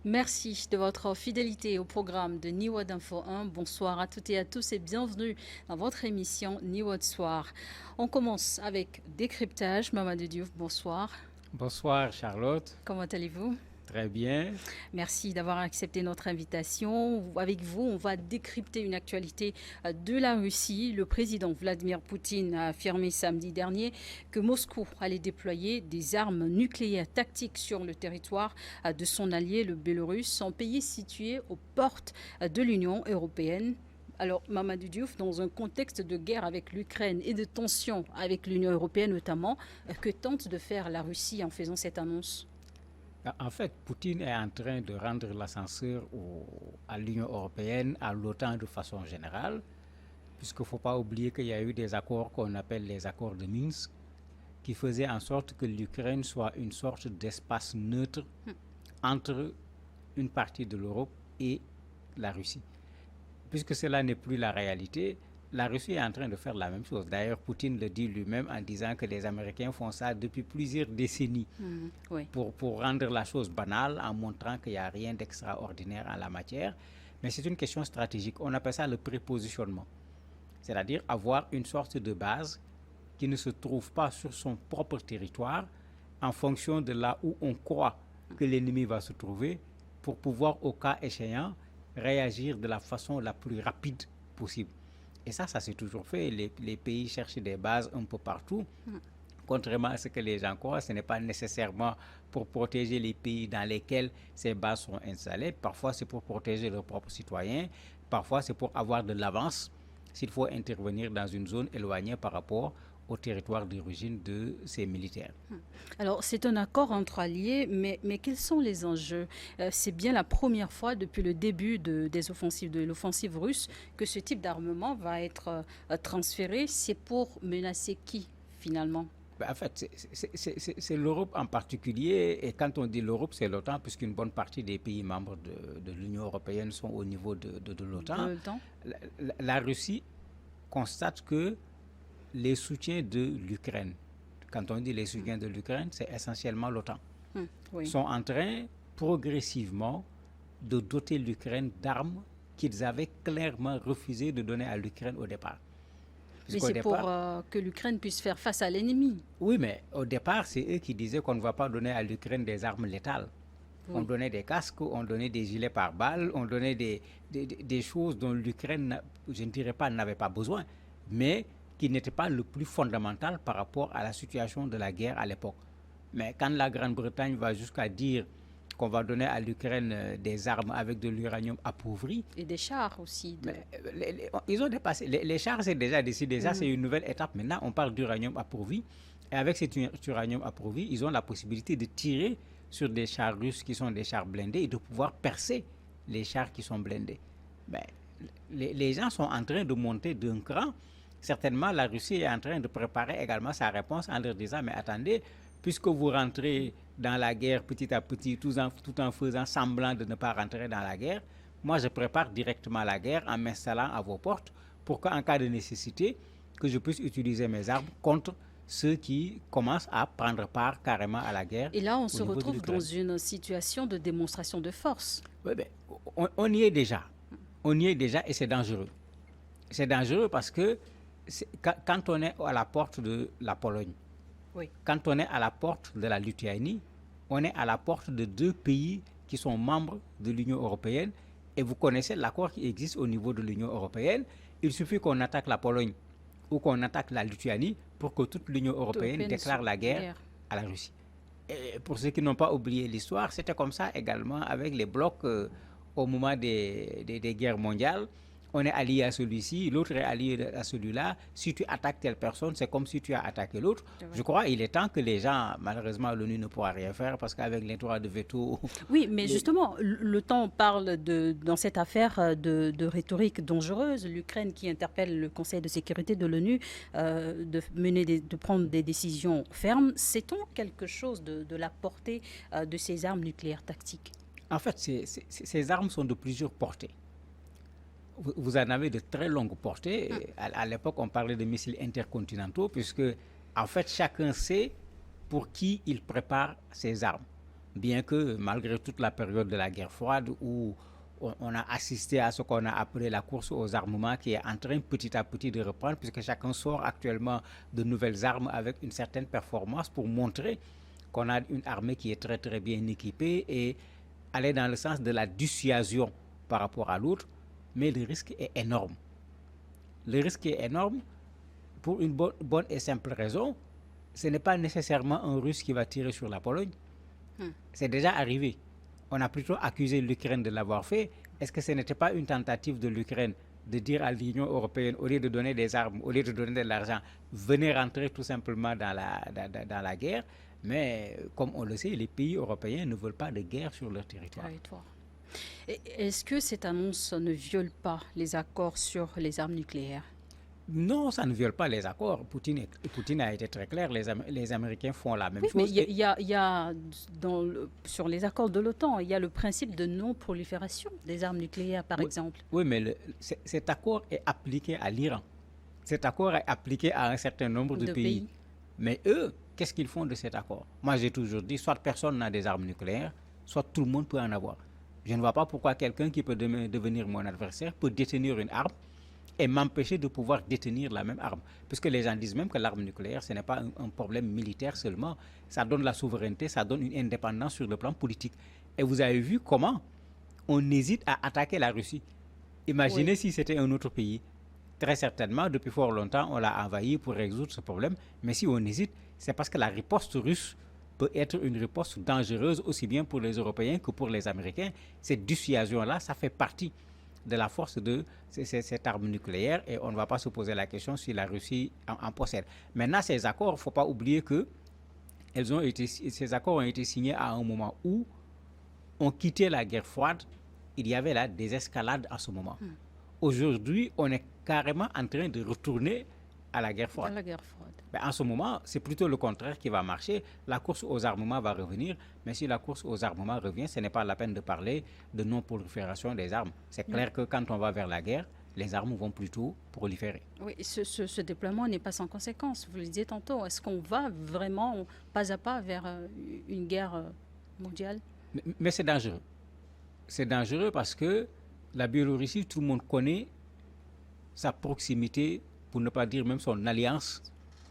Merci de votre fidélité au programme de Niwad Info 1. Bonsoir à toutes et à tous et bienvenue dans votre émission Niwad Soir. On commence avec décryptage. Mamadou Diouf, bonsoir. Bonsoir Charlotte, Comment allez-vous? très bien. Merci d'avoir accepté notre invitation. Avec vous, on va décrypter une actualité de la Russie. Le président Vladimir Poutine a affirmé samedi dernier que Moscou allait déployer des armes nucléaires tactiques sur le territoire de son allié, le Bélarus, un pays situé aux portes de l'Union européenne. Alors, Mamadou Diouf, dans un contexte de guerre avec l'Ukraine et de tensions avec l'Union européenne notamment, que tente de faire la Russie en faisant cette annonce? En fait, Poutine est en train de rendre l'ascenseur à l'Union européenne, à l'OTAN de façon générale, puisqu'il ne faut pas oublier qu'il y a eu des accords qu'on appelle les accords de Minsk, qui faisaient en sorte que l'Ukraine soit une sorte d'espace neutre entre une partie de l'Europe et la Russie. Puisque cela n'est plus la réalité, la Russie est en train de faire la même chose. D'ailleurs, Poutine le dit lui-même en disant que les Américains font ça depuis plusieurs décennies Oui. pour rendre la chose banale en montrant qu'il n'y a rien d'extraordinaire en la matière. Mais c'est une question stratégique. On appelle ça le prépositionnement. C'est-à-dire avoir une sorte de base qui ne se trouve pas sur son propre territoire en fonction de là où on croit que l'ennemi va se trouver pour pouvoir, au cas échéant, réagir de la façon la plus rapide possible. Et ça s'est toujours fait. Les pays cherchent des bases un peu partout. Contrairement à ce que les gens croient, ce n'est pas nécessairement pour protéger les pays dans lesquels ces bases sont installées. Parfois, c'est pour protéger leurs propres citoyens. Parfois, c'est pour avoir de l'avance s'il faut intervenir dans une zone éloignée par rapport au territoire d'origine de ces militaires. Alors, c'est un accord entre alliés, mais quels sont les enjeux? C'est bien la première fois depuis le début des offensives, de l'offensive russe, que ce type d'armement va être transféré. C'est pour menacer qui, finalement? En fait, c'est l'Europe en particulier, et quand on dit l'Europe, c'est l'OTAN, puisqu'une bonne partie des pays membres de l'Union européenne sont au niveau de De l'OTAN. l'OTAN? La Russie constate que les soutiens de l'Ukraine, quand on dit les soutiens de l'Ukraine, c'est essentiellement l'OTAN, Oui. sont en train progressivement de doter l'Ukraine d'armes qu'ils avaient clairement refusé de donner à l'Ukraine au départ. Mais Puisqu'au c'est pour départ, que l'Ukraine puisse faire face à l'ennemi. oui, mais au départ, c'est eux qui disaient qu'on ne va pas donner à l'Ukraine des armes létales. On Oui. donnait des casques, on donnait des gilets pare-balles, on donnait des choses dont l'Ukraine, je ne dirais pas, n'avait pas besoin, mais qui n'étaient pas le plus fondamental par rapport à la situation de la guerre à l'époque. Mais quand la Grande-Bretagne va jusqu'à dire qu'on va donner à l'Ukraine des armes avec de l'uranium appauvri, Et des chars aussi. mais ils ont dépassé. Les chars, c'est déjà décidé. Ça, c'est une nouvelle étape. Maintenant, on parle d'uranium appauvri. Et avec cet uranium appauvri, ils ont la possibilité de tirer sur des chars russes qui sont des chars blindés et de pouvoir percer les chars qui sont blindés. Ben, les gens sont en train de monter d'un cran. Certainement, la Russie est en train de préparer également sa réponse en leur disant, mais attendez, puisque vous rentrez dans la guerre petit à petit, tout en faisant semblant de ne pas rentrer dans la guerre, moi je prépare directement la guerre en m'installant à vos portes pour qu'en cas de nécessité, que je puisse utiliser mes armes contre ceux qui commencent à prendre part carrément à la guerre Et là, on au se niveau de retrouve dans l'Ukraine. une situation de démonstration de force. Oui, ben, on y est déjà. On y est déjà et c'est dangereux. C'est dangereux parce que quand on est à la porte de la Pologne, Oui. quand on est à la porte de la Lituanie, on est à la porte de deux pays qui sont membres de l'Union européenne et vous connaissez l'accord qui existe au niveau de l'Union européenne. Il suffit qu'on attaque la Pologne ou qu'on attaque la Lituanie pour que toute l'Union européenne déclare la guerre à la Russie. Et pour ceux qui n'ont pas oublié l'histoire, c'était comme ça également avec les blocs au moment des guerres mondiales. On est allié à celui-ci, l'autre est allié à celui-là. Si tu attaques telle personne, c'est comme si tu as attaqué l'autre. Je crois qu'il est temps que les gens, malheureusement, l'ONU ne pourra rien faire parce qu'avec les droits de veto... Oui, mais justement, le temps parle dans cette affaire de rhétorique dangereuse. L'Ukraine qui interpelle le Conseil de sécurité de l'ONU de prendre des décisions fermes. Sait-on quelque chose de la portée de ces armes nucléaires tactiques? En fait, ces armes sont de plusieurs portées. Vous en avez de très longues portées. À l'époque, on parlait de missiles intercontinentaux, puisque, en fait, chacun sait pour qui il prépare ses armes. bien que malgré toute la période de la guerre froide où on a assisté à ce qu'on a appelé la course aux armements qui est en train petit à petit de reprendre puisque chacun sort actuellement de nouvelles armes avec une certaine performance pour montrer qu'on a une armée qui est très très bien équipée et aller dans le sens de la dissuasion par rapport à l'autre, mais le risque est énorme. Le risque est énorme pour une bonne et simple raison. Ce n'est pas nécessairement un Russe qui va tirer sur la Pologne. C'est déjà arrivé. On a plutôt accusé l'Ukraine de l'avoir fait. Est-ce que ce n'était pas une tentative de l'Ukraine de dire à l'Union européenne, au lieu de donner des armes, au lieu de donner de l'argent, venez rentrer tout simplement dans la guerre? Mais comme on le sait, les pays européens ne veulent pas de guerre sur leur territoire. Est-ce que cette annonce ne viole pas les accords sur les armes nucléaires? Non, ça ne viole pas les accords. Poutine a été très clair, les Américains font la même chose. Mais il y a sur les accords de l'OTAN, il y a le principe de non-prolifération des armes nucléaires, par exemple. Oui, mais cet accord est appliqué à l'Iran. Cet accord est appliqué à un certain nombre de pays. Mais eux, qu'est-ce qu'ils font de cet accord? Moi, j'ai toujours dit, soit personne n'a des armes nucléaires, soit tout le monde peut en avoir. Je ne vois pas pourquoi quelqu'un qui peut devenir mon adversaire peut détenir une arme et m'empêcher de pouvoir détenir la même arme. Puisque les gens disent même que l'arme nucléaire, ce n'est pas un problème militaire seulement. Ça donne la souveraineté, ça donne une indépendance sur le plan politique. Et vous avez vu comment on hésite à attaquer la Russie. Imaginez si c'était un autre pays. Très certainement, depuis fort longtemps, on l'a envahi pour résoudre ce problème. Mais si on hésite, c'est parce que la riposte russe peut être une riposte dangereuse aussi bien pour les Européens que pour les Américains. Cette dissuasion-là, ça fait partie de la force de cette arme nucléaire et on ne va pas se poser la question si la Russie en possède. Maintenant, ces accords, il ne faut pas oublier que ces accords ont été signés à un moment où on quittait la guerre froide, il y avait la désescalade à ce moment. Aujourd'hui, on est carrément en train de retourner à la guerre froide. Ben, en ce moment, c'est plutôt le contraire qui va marcher. La course aux armements va revenir, mais si la course aux armements revient, ce n'est pas la peine de parler de non-prolifération des armes. C'est clair que quand on va vers la guerre, les armes vont plutôt proliférer. Oui, ce déploiement n'est pas sans conséquence. Vous le disiez tantôt, est-ce qu'on va vraiment pas à pas vers une guerre mondiale? Mais c'est dangereux. C'est dangereux parce que la Biélorussie, tout le monde connaît sa proximité, pour ne pas dire même son alliance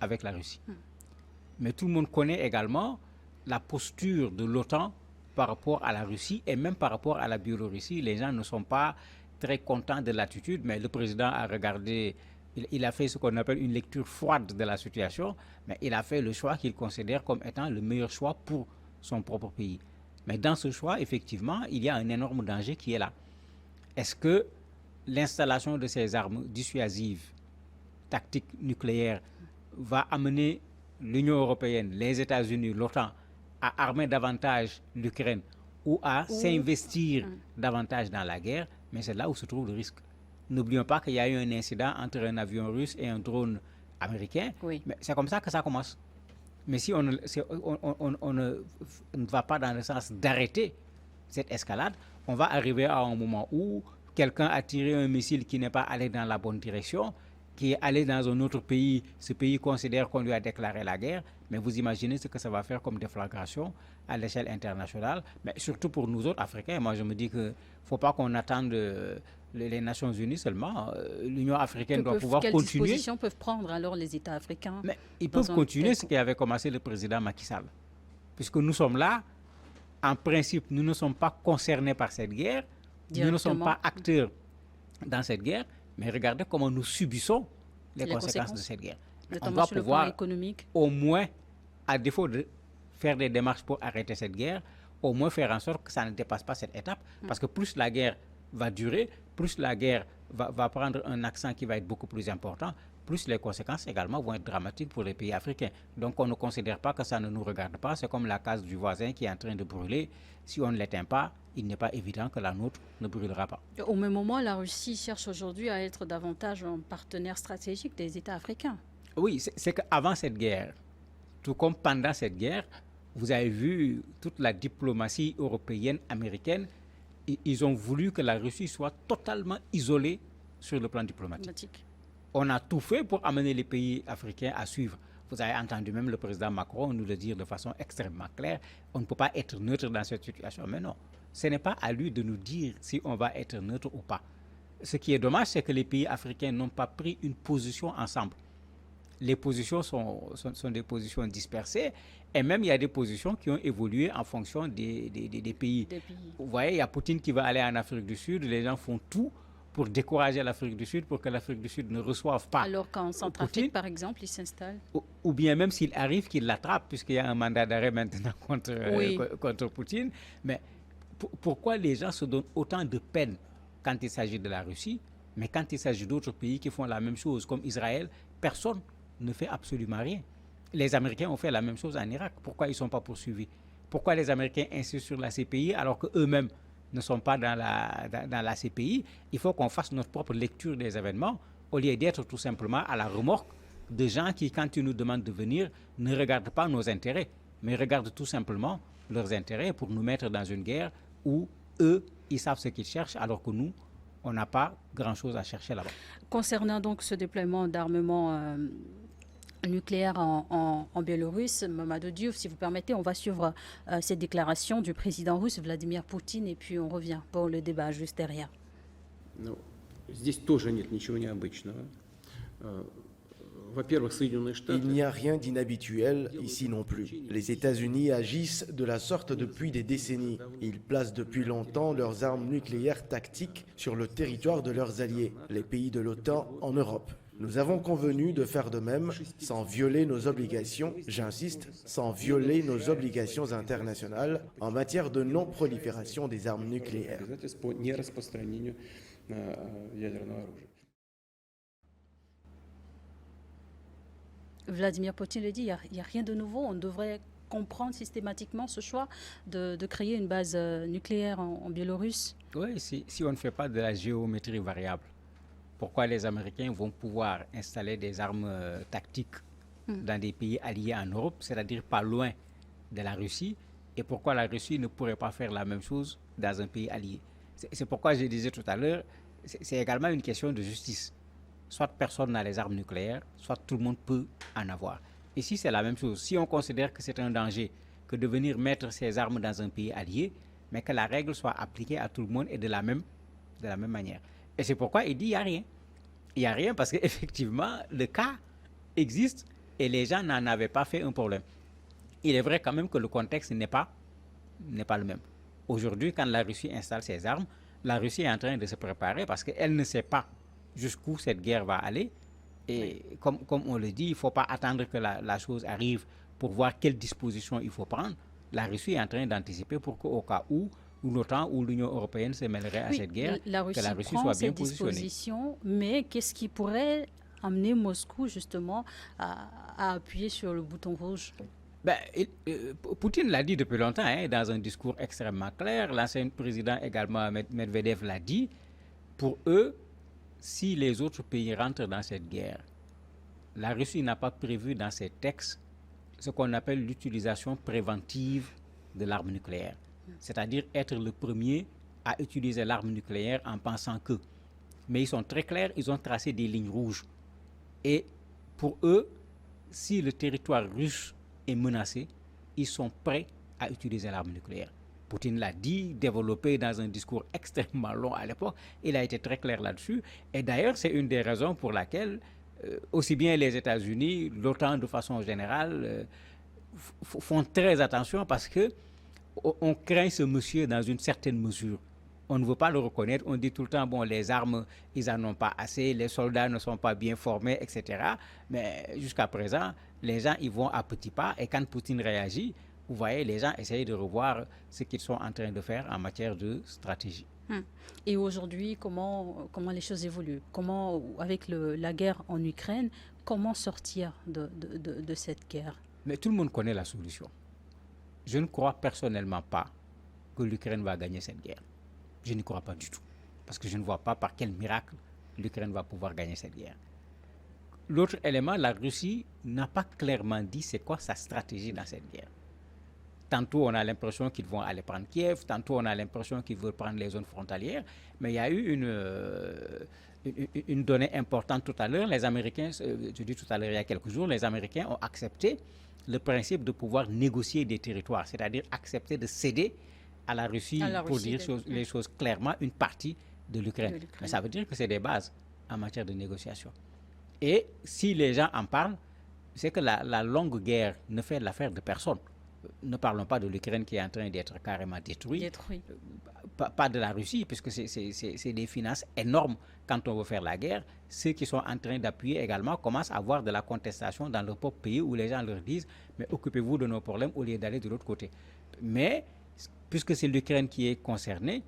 avec la Russie. Mais tout le monde connaît également la posture de l'OTAN par rapport à la Russie et même par rapport à la Biélorussie. Les gens ne sont pas très contents de l'attitude, mais le président a regardé, il a fait ce qu'on appelle une lecture froide de la situation, mais il a fait le choix qu'il considère comme étant le meilleur choix pour son propre pays. Mais dans ce choix, effectivement, il y a un énorme danger qui est là. Est-ce que l'installation de ces armes dissuasives, tactiques nucléaires, va amener l'Union européenne, les États-Unis, l'OTAN à armer davantage l'Ukraine ou à s'investir davantage dans la guerre? Mais c'est là où se trouve le risque. N'oublions pas qu'il y a eu un incident entre un avion russe et un drone américain. Oui. Mais c'est comme ça que ça commence. Mais si on ne va pas dans le sens d'arrêter cette escalade, on va arriver à un moment où quelqu'un a tiré un missile qui n'est pas allé dans la bonne direction, qui est allé dans un autre pays, ce pays considère qu'on lui a déclaré la guerre, mais vous imaginez ce que ça va faire comme déflagration à l'échelle internationale, mais surtout pour nous autres Africains. Moi, je me dis qu'il ne faut pas qu'on attende les Nations Unies seulement. L'Union africaine doit pouvoir continuer. Quelles dispositions peuvent prendre alors les États africains? Mais ils peuvent continuer ce qui avait commencé le président Macky Sall. Puisque nous sommes là, en principe, nous ne sommes pas concernés par cette guerre, nous ne sommes pas acteurs dans cette guerre, mais regardez comment nous subissons les conséquences de cette guerre. On doit pouvoir, au moins, à défaut de faire des démarches pour arrêter cette guerre, au moins faire en sorte que ça ne dépasse pas cette étape, parce que plus la guerre va durer, plus la guerre va prendre un accent qui va être beaucoup plus important, plus les conséquences également vont être dramatiques pour les pays africains. Donc on ne considère pas que ça ne nous regarde pas, c'est comme la case du voisin qui est en train de brûler. Si on ne l'éteint pas, il n'est pas évident que la nôtre ne brûlera pas. Au même moment, la Russie cherche aujourd'hui à être davantage un partenaire stratégique des États africains. Oui, c'est qu'avant cette guerre, tout comme pendant cette guerre, vous avez vu toute la diplomatie européenne, américaine, ils ont voulu que la Russie soit totalement isolée sur le plan diplomatique. On a tout fait pour amener les pays africains à suivre. Vous avez entendu même le président Macron nous le dire de façon extrêmement claire, on ne peut pas être neutre dans cette situation. Mais non, ce n'est pas à lui de nous dire si on va être neutre ou pas. Ce qui est dommage, c'est que les pays africains n'ont pas pris une position ensemble. Les positions sont des positions dispersées, et même il y a des positions qui ont évolué en fonction des pays. Vous voyez, il y a Poutine qui va aller en Afrique du Sud, les gens font tout pour décourager l'Afrique du Sud, pour que l'Afrique du Sud ne reçoive pas. Alors qu'en Centrafrique, par exemple, il s'installe. Ou bien même s'il arrive, qu'il l'attrape, puisqu'il y a un mandat d'arrêt maintenant contre Poutine. Mais pourquoi les gens se donnent autant de peine quand il s'agit de la Russie, mais quand il s'agit d'autres pays qui font la même chose, comme Israël, personne ne fait absolument rien. Les Américains ont fait la même chose en Irak. Pourquoi ils ne sont pas poursuivis? Pourquoi les Américains insistent sur la CPI alors qu'eux-mêmes ne sont pas dans la CPI? Il faut qu'on fasse notre propre lecture des événements au lieu d'être tout simplement à la remorque de gens qui, quand ils nous demandent de venir, ne regardent pas nos intérêts, mais regardent tout simplement leurs intérêts pour nous mettre dans une guerre où eux, ils savent ce qu'ils cherchent alors que nous, on n'a pas grand-chose à chercher là-bas. Concernant donc ce déploiement d'armement nucléaire en Biélorusse, Mamadou Diouf, si vous permettez, on va suivre cette déclaration du président russe Vladimir Poutine et puis on revient pour le débat juste derrière. Здесь тоже нет ничего необычного. Il n'y a rien d'inhabituel ici non plus. Les États-Unis agissent de la sorte depuis des décennies. Ils placent depuis longtemps leurs armes nucléaires tactiques sur le territoire de leurs alliés, les pays de l'OTAN en Europe. Nous avons convenu de faire de même sans violer nos obligations, j'insiste, sans violer nos obligations internationales en matière de non-prolifération des armes nucléaires. Vladimir Poutine le dit, il n'y a rien de nouveau. On devrait comprendre systématiquement ce choix de créer une base nucléaire en Biélorusse. Oui, si on ne fait pas de la géométrie variable, pourquoi les Américains vont pouvoir installer des armes tactiques dans des pays alliés en Europe, c'est-à-dire pas loin de la Russie, et pourquoi la Russie ne pourrait pas faire la même chose dans un pays allié? C'est pourquoi je disais tout à l'heure, c'est également une question de justice. Soit personne n'a les armes nucléaires, soit tout le monde peut en avoir. Ici, c'est la même chose. Si on considère que c'est un danger que de venir mettre ses armes dans un pays allié, mais que la règle soit appliquée à tout le monde et de la même manière. Et c'est pourquoi il dit qu'il n'y a rien. Il n'y a rien parce qu'effectivement, le cas existe et les gens n'en avaient pas fait un problème. Il est vrai quand même que le contexte n'est pas le même. Aujourd'hui, quand la Russie installe ses armes, la Russie est en train de se préparer parce qu'elle ne sait pas jusqu'où cette guerre va aller. Et comme on le dit, il ne faut pas attendre que la chose arrive pour voir quelles dispositions il faut prendre. La Russie est en train d'anticiper pour qu'au cas où l'OTAN ou l'Union européenne se mêlerait à cette guerre, que la Russie soit bien positionnée. Mais qu'est-ce qui pourrait amener Moscou justement à appuyer sur le bouton rouge? Poutine l'a dit depuis longtemps, dans un discours extrêmement clair. L'ancien président également, Medvedev, l'a dit. Pour eux, si les autres pays rentrent dans cette guerre, la Russie n'a pas prévu dans ses textes ce qu'on appelle l'utilisation préventive de l'arme nucléaire. C'est-à-dire être le premier à utiliser l'arme nucléaire en pensant que. Mais ils sont très clairs, ils ont tracé des lignes rouges. Et pour eux, si le territoire russe est menacé, ils sont prêts à utiliser l'arme nucléaire. Poutine l'a dit, développé dans un discours extrêmement long à l'époque. Il a été très clair là-dessus. Et d'ailleurs, c'est une des raisons pour laquelle aussi bien les États-Unis, l'OTAN de façon générale, font très attention parce qu'on craint ce monsieur dans une certaine mesure. On ne veut pas le reconnaître. On dit tout le temps, bon, les armes, ils n'en ont pas assez, les soldats ne sont pas bien formés, etc. Mais jusqu'à présent, les gens, ils vont à petits pas. Et quand Poutine réagit, vous voyez, les gens essayent de revoir ce qu'ils sont en train de faire en matière de stratégie. Et aujourd'hui, comment les choses évoluent? Comment, avec la guerre en Ukraine, comment sortir de cette guerre? Mais tout le monde connaît la solution. Je ne crois personnellement pas que l'Ukraine va gagner cette guerre. Je n'y crois pas du tout. Parce que je ne vois pas par quel miracle l'Ukraine va pouvoir gagner cette guerre. L'autre élément, la Russie n'a pas clairement dit c'est quoi sa stratégie dans cette guerre. Tantôt, on a l'impression qu'ils vont aller prendre Kiev, tantôt, on a l'impression qu'ils veulent prendre les zones frontalières. Mais il y a eu une donnée importante tout à l'heure. Les Américains, je dis tout à l'heure, il y a quelques jours, les Américains ont accepté le principe de pouvoir négocier des territoires, c'est-à-dire accepter de céder à la Russie, pour dire les choses clairement, une partie de l'Ukraine. Mais ça veut dire que c'est des bases en matière de négociation. Et si les gens en parlent, c'est que la longue guerre ne fait l'affaire de personne. Ne parlons pas de l'Ukraine qui est en train d'être carrément détruite. Pas de la Russie, puisque c'est des finances énormes quand on veut faire la guerre. Ceux qui sont en train d'appuyer également commencent à avoir de la contestation dans leur propre pays où les gens leur disent « mais occupez-vous de nos problèmes au lieu d'aller de l'autre côté ». Mais puisque c'est l'Ukraine qui est concernée,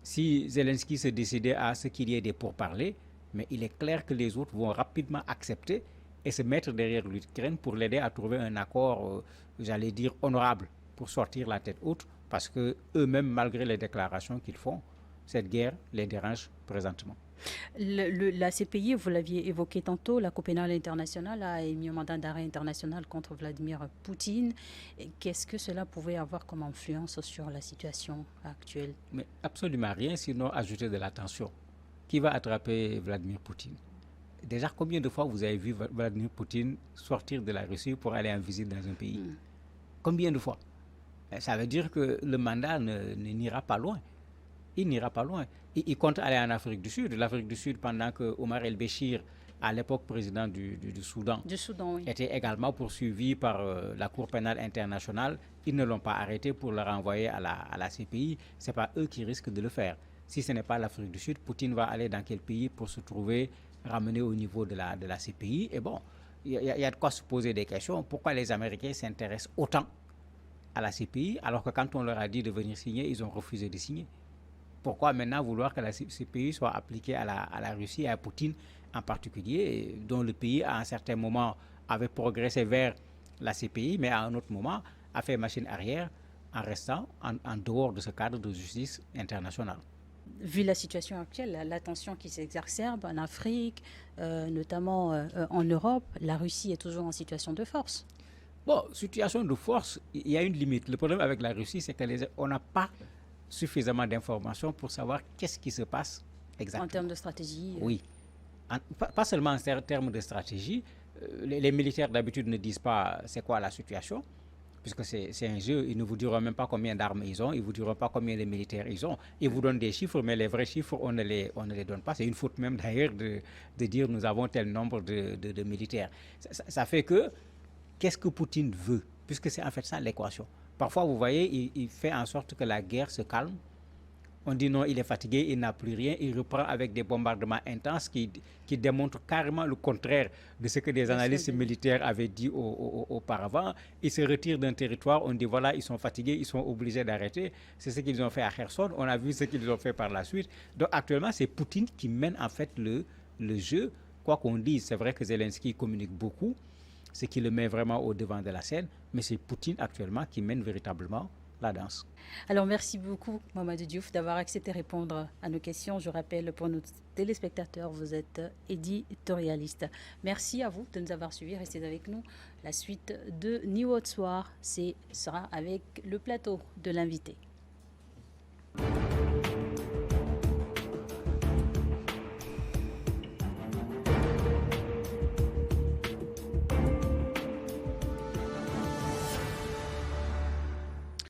si Zelensky se décidait à ce qu'il y ait des pourparlers, mais il est clair que les autres vont rapidement accepter et se mettre derrière l'Ukraine pour l'aider à trouver un accord, j'allais dire, honorable pour sortir la tête haute, parce que eux-mêmes, malgré les déclarations qu'ils font, cette guerre les dérange présentement. La CPI, vous l'aviez évoqué tantôt, la Cour pénale internationale a émis un mandat d'arrêt international contre Vladimir Poutine. Qu'est-ce que cela pouvait avoir comme influence sur la situation actuelle? Mais absolument rien, sinon ajouter de la tension. Qui va attraper Vladimir Poutine? Déjà, combien de fois vous avez vu Vladimir Poutine sortir de la Russie pour aller en visite dans un pays? Combien de fois? Ça veut dire que le mandat n'ira pas loin. Il n'ira pas loin. Il compte aller en Afrique du Sud. L'Afrique du Sud, pendant que Omar El-Béchir, à l'époque président du Soudan, oui, était également poursuivi par la Cour pénale internationale, ils ne l'ont pas arrêté pour le renvoyer à la CPI. Ce n'est pas eux qui risquent de le faire. Si ce n'est pas l'Afrique du Sud, Poutine va aller dans quel pays pour se trouver ramené au niveau de la CPI? Et bon, il y a de quoi se poser des questions. Pourquoi les Américains s'intéressent autant à la CPI, alors que quand on leur a dit de venir signer, ils ont refusé de signer? Pourquoi maintenant vouloir que la CPI soit appliquée à la Russie et à Poutine en particulier, dont le pays à un certain moment avait progressé vers la CPI, mais à un autre moment a fait machine arrière en restant en dehors de ce cadre de justice internationale? Vu la situation actuelle, la tension qui s'exacerbe en Afrique, notamment en Europe, la Russie est toujours en situation de force. Bon, situation de force, il y a une limite. Le problème avec la Russie, c'est qu'on n'a pas suffisamment d'informations pour savoir qu'est-ce qui se passe exactement. En termes de stratégie? Oui. Pas seulement en termes de stratégie. Les militaires d'habitude ne disent pas c'est quoi la situation, puisque c'est un jeu. Ils ne vous diront même pas combien d'armes ils ont, ils ne vous diront pas combien de militaires ils ont. Ils vous donnent des chiffres, mais les vrais chiffres, on ne les donne pas. C'est une faute même d'ailleurs de dire nous avons tel nombre de militaires. Ça fait que, qu'est-ce que Poutine veut? Puisque c'est en fait ça l'équation. Parfois, vous voyez, il fait en sorte que la guerre se calme. On dit non, il est fatigué, il n'a plus rien. Il reprend avec des bombardements intenses qui démontrent carrément le contraire de ce que des analystes militaires avaient dit auparavant. Ils se retirent d'un territoire, on dit voilà, ils sont fatigués, ils sont obligés d'arrêter. C'est ce qu'ils ont fait à Kherson, on a vu ce qu'ils ont fait par la suite. Donc actuellement, c'est Poutine qui mène en fait le jeu. Quoi qu'on dise, c'est vrai que Zelensky communique beaucoup, ce qui le met vraiment au devant de la scène, mais c'est Poutine actuellement qui mène véritablement la danse. Alors merci beaucoup Mamadou Diouf d'avoir accepté de répondre à nos questions. Je rappelle pour nos téléspectateurs, vous êtes éditorialiste. Merci à vous de nous avoir suivis. Restez avec nous. La suite de New Haute Soir sera avec le plateau de l'invité.